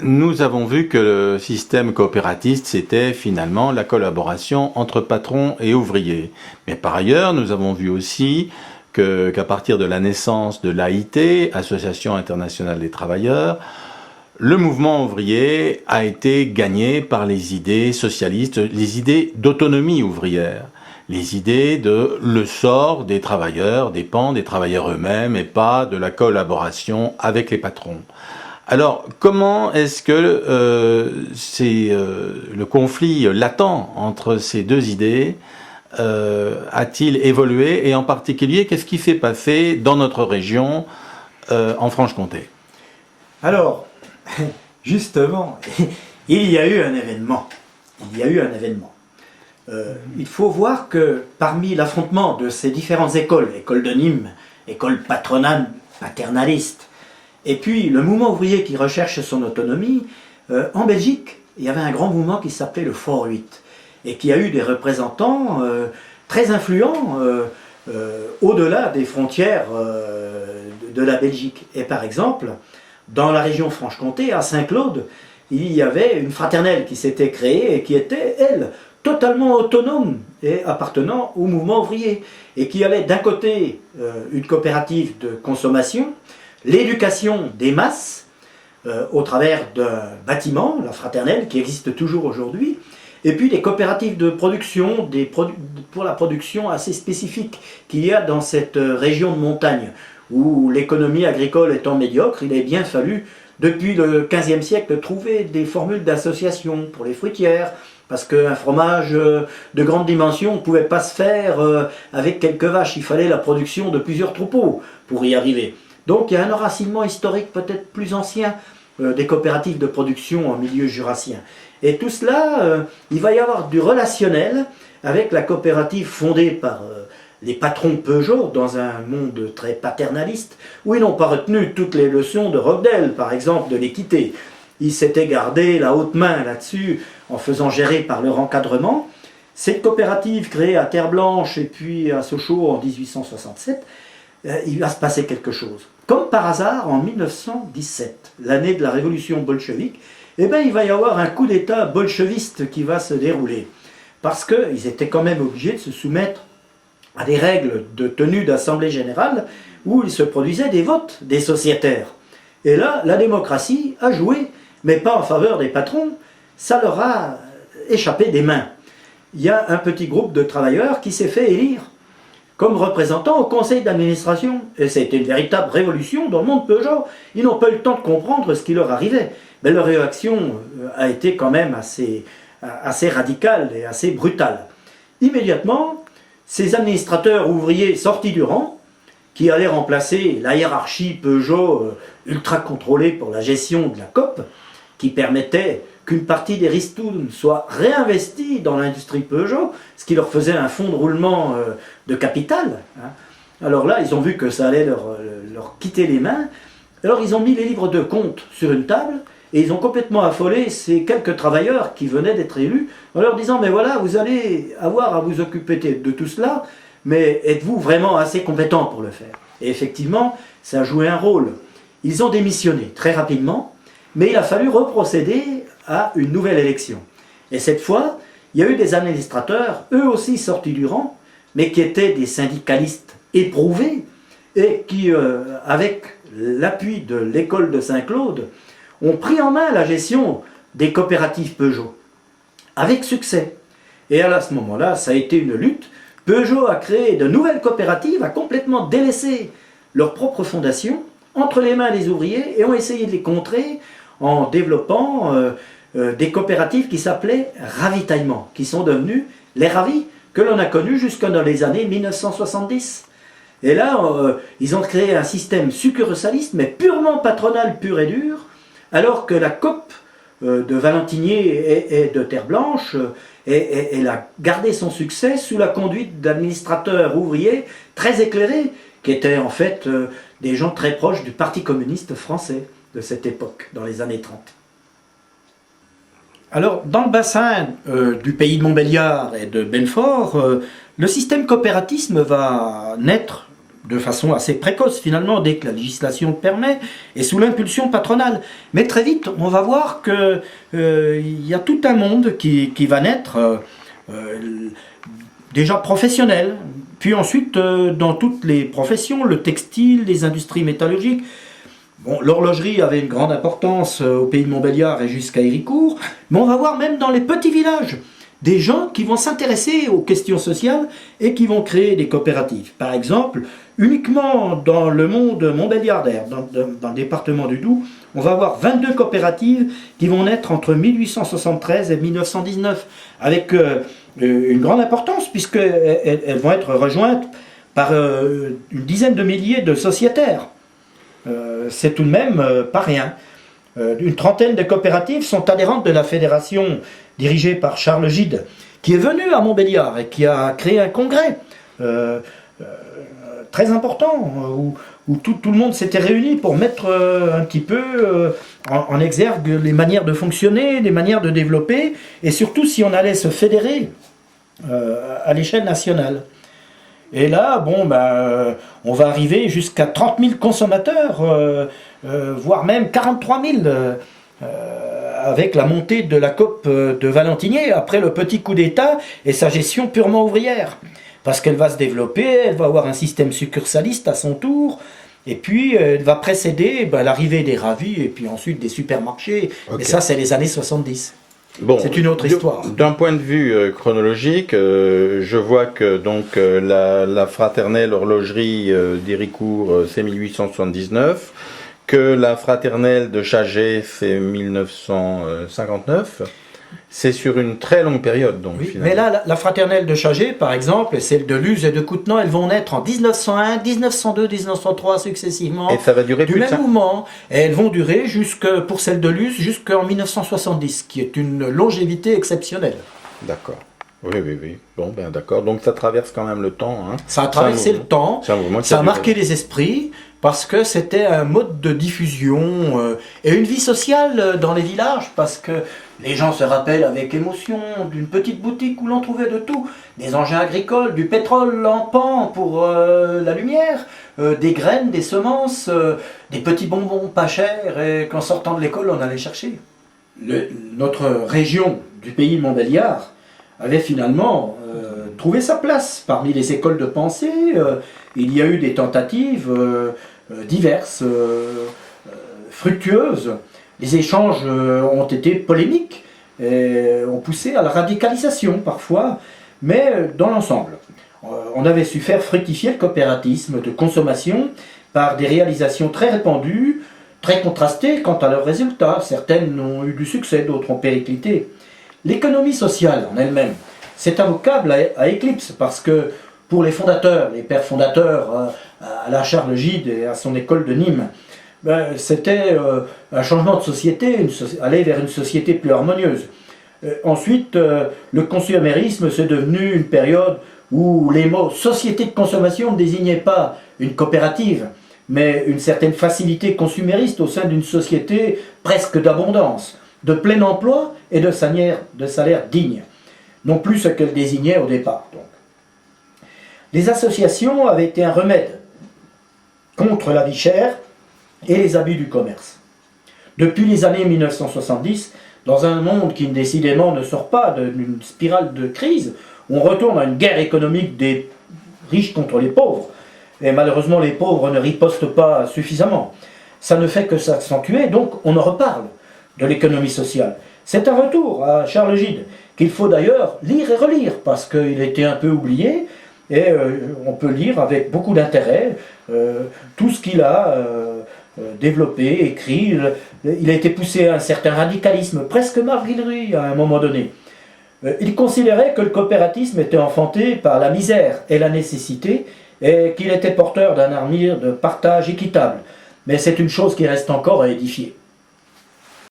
Nous avons vu que le système coopératiste, c'était finalement la collaboration entre patrons et ouvriers. Mais par ailleurs, nous avons vu aussi qu'à partir de la naissance de l'AIT, Association internationale des travailleurs, le mouvement ouvrier a été gagné par les idées socialistes, les idées d'autonomie ouvrière, les idées de le sort des travailleurs dépend des travailleurs eux-mêmes et pas de la collaboration avec les patrons. Alors, comment est-ce que le conflit latent entre ces deux idées a-t-il évolué et en particulier, qu'est-ce qui s'est passé dans notre région en Franche-Comté? Alors, justement, il y a eu un événement. Il y a eu un événement. Il faut voir que parmi l'affrontement de ces différentes écoles, école de Nîmes, école patronale, paternaliste, et puis le mouvement ouvrier qui recherche son autonomie, en Belgique, il y avait un grand mouvement qui s'appelait le Fort 8, et qui a eu des représentants très influents au-delà des frontières de la Belgique. Et par exemple, dans la région Franche-Comté, à Saint-Claude, il y avait une fraternelle qui s'était créée et qui était, elle, totalement autonome et appartenant au mouvement ouvrier. Et qui avait d'un côté une coopérative de consommation, l'éducation des masses au travers d'un bâtiment, la fraternelle, qui existe toujours aujourd'hui, et puis des coopératives de production, pour la production assez spécifique qu'il y a dans cette région de montagne, où l'économie agricole étant médiocre, il a bien fallu, depuis le XVe siècle, trouver des formules d'association pour les fruitières, parce qu'un fromage de grande dimension ne pouvait pas se faire avec quelques vaches, il fallait la production de plusieurs troupeaux pour y arriver. Donc il y a un enracinement historique peut-être plus ancien des coopératives de production en milieu jurassien. Et tout cela, il va y avoir du relationnel avec la coopérative fondée par les patrons Peugeot dans un monde très paternaliste, où ils n'ont pas retenu toutes les leçons de Rochdale, par exemple de l'équité. Ils s'étaient gardé la haute main là-dessus en faisant gérer par leur encadrement. Cette coopérative créée à Terre-Blanche et puis à Sochaux en 1867, il va se passer quelque chose. Comme par hasard, en 1917, l'année de la révolution bolchevique, eh bien, il va y avoir un coup d'État bolcheviste qui va se dérouler. Parce qu'ils étaient quand même obligés de se soumettre à des règles de tenue d'assemblée générale où il se produisait des votes des sociétaires. Et là, la démocratie a joué, mais pas en faveur des patrons, ça leur a échappé des mains. Il y a un petit groupe de travailleurs qui s'est fait élire comme représentant au conseil d'administration. Et c'était une véritable révolution dans le monde Peugeot. Ils n'ont pas eu le temps de comprendre ce qui leur arrivait. Mais leur réaction a été quand même assez radicale et assez brutale. Immédiatement, ces administrateurs ouvriers sortis du rang, qui allaient remplacer la hiérarchie Peugeot ultra contrôlée pour la gestion de la COP, qui permettait qu'une partie des ristournes soit réinvestie dans l'industrie Peugeot, ce qui leur faisait un fonds de roulement de capital. Alors là, ils ont vu que ça allait leur quitter les mains. Alors ils ont mis les livres de compte sur une table et ils ont complètement affolé ces quelques travailleurs qui venaient d'être élus en leur disant « Mais voilà, vous allez avoir à vous occuper de tout cela, mais êtes-vous vraiment assez compétent pour le faire ?» Et effectivement, ça a joué un rôle. Ils ont démissionné très rapidement, mais il a fallu reprocéder à une nouvelle élection. Et cette fois, il y a eu des administrateurs, eux aussi sortis du rang, mais qui étaient des syndicalistes éprouvés et qui, avec l'appui de l'école de Saint-Claude, ont pris en main la gestion des coopératives Peugeot, avec succès. Et à ce moment-là, ça a été une lutte. Peugeot a créé de nouvelles coopératives, a complètement délaissé leur propre fondation entre les mains des ouvriers et ont essayé de les contrer en développant des coopératives qui s'appelaient ravitaillement, qui sont devenues les ravis que l'on a connus jusque dans les années 1970. Et là, ils ont créé un système succursaliste, mais purement patronal, pur et dur, alors que la COP de Valentinier et de Terre-Blanche, elle a gardé son succès sous la conduite d'administrateurs ouvriers très éclairés, qui étaient en fait des gens très proches du Parti communiste français de cette époque, dans les années 30. Alors, dans le bassin du pays de Montbéliard et de Belfort, le système coopératisme va naître de façon assez précoce finalement, dès que la législation le permet, et sous l'impulsion patronale. Mais très vite, on va voir que il y a tout un monde qui va naître, déjà professionnel, puis ensuite dans toutes les professions, le textile, les industries métallurgiques. Bon, l'horlogerie avait une grande importance au pays de Montbéliard et jusqu'à Héricourt, mais on va voir même dans les petits villages des gens qui vont s'intéresser aux questions sociales et qui vont créer des coopératives. Par exemple, uniquement dans le monde montbéliardaire, dans le département du Doubs, on va avoir 22 coopératives qui vont naître entre 1873 et 1919, avec une grande importance, puisqu'elles vont être rejointes par une dizaine de milliers de sociétaires. C'est tout de même pas rien. Une trentaine de coopératives sont adhérentes de la fédération dirigée par Charles Gide, qui est venu à Montbéliard et qui a créé un congrès très important où tout le monde s'était réuni pour mettre un petit peu en exergue les manières de fonctionner, les manières de développer, et surtout si on allait se fédérer à l'échelle nationale. Et là, bon, on va arriver jusqu'à 30 000 consommateurs, voire même 43 000, avec la montée de la COP de Valentinier, après le petit coup d'État et sa gestion purement ouvrière. Parce qu'elle va se développer, elle va avoir un système succursaliste à son tour, et puis elle va précéder l'arrivée des ravis, et puis ensuite des supermarchés. Okay. Et ça, c'est les années 70. Bon, c'est une autre histoire. D'un point de vue chronologique, je vois que donc la fraternelle horlogerie d'Héricourt, c'est 1879, que la fraternelle de Chagé, c'est 1959. C'est sur une très longue période, donc. Oui, mais là, la fraternelle de Chagé, par exemple, et celle de Luz et de Coutenant, elles vont naître en 1901, 1902, 1903 successivement. Et ça va durer du même mouvement. Et elles vont durer pour celle de Luz jusqu'en 1970, qui est une longévité exceptionnelle. D'accord. Oui. Bon, d'accord. Donc ça traverse quand même le temps. Hein. Ça a traversé le temps. Ça a marqué les esprits. Parce que c'était un mode de diffusion et une vie sociale dans les villages, parce que les gens se rappellent avec émotion d'une petite boutique où l'on trouvait de tout, des engins agricoles, du pétrole en pan pour la lumière, des graines, des semences, des petits bonbons pas chers, et qu'en sortant de l'école on allait chercher. Notre région du pays de Montbéliard avait finalement trouvé sa place parmi les écoles de pensée. Il y a eu des tentatives diverses, fructueuses. Les échanges ont été polémiques, ont poussé à la radicalisation parfois, mais dans l'ensemble, on avait su faire fructifier le coopératisme de consommation par des réalisations très répandues, très contrastées quant à leurs résultats. Certaines ont eu du succès, d'autres ont périclité. L'économie sociale en elle-même, c'est un vocable à éclipse, parce que pour les fondateurs, les pères fondateurs, à la Charles Gide et à son école de Nîmes, c'était un changement de société, aller vers une société plus harmonieuse. Ensuite, le consumérisme, c'est devenu une période où les mots société de consommation ne désignaient pas une coopérative, mais une certaine facilité consumériste au sein d'une société presque d'abondance, de plein emploi et de salaire digne. Non plus ce qu'elle désignait au départ. Donc. Les associations avaient été un remède contre la vie chère et les abus du commerce. Depuis les années 1970, dans un monde qui décidément ne sort pas d'une spirale de crise, on retourne à une guerre économique des riches contre les pauvres, et malheureusement les pauvres ne ripostent pas suffisamment. Ça ne fait que s'accentuer, donc on en reparle de l'économie sociale. C'est un retour à Charles Gide, qu'il faut d'ailleurs lire et relire, parce qu'il était un peu oublié, et on peut lire avec beaucoup d'intérêt tout ce qu'il a développé, écrit. Il a été poussé à un certain radicalisme, presque marguillerie à un moment donné. Il considérait que le coopératisme était enfanté par la misère et la nécessité, et qu'il était porteur d'un avenir de partage équitable. Mais c'est une chose qui reste encore à édifier.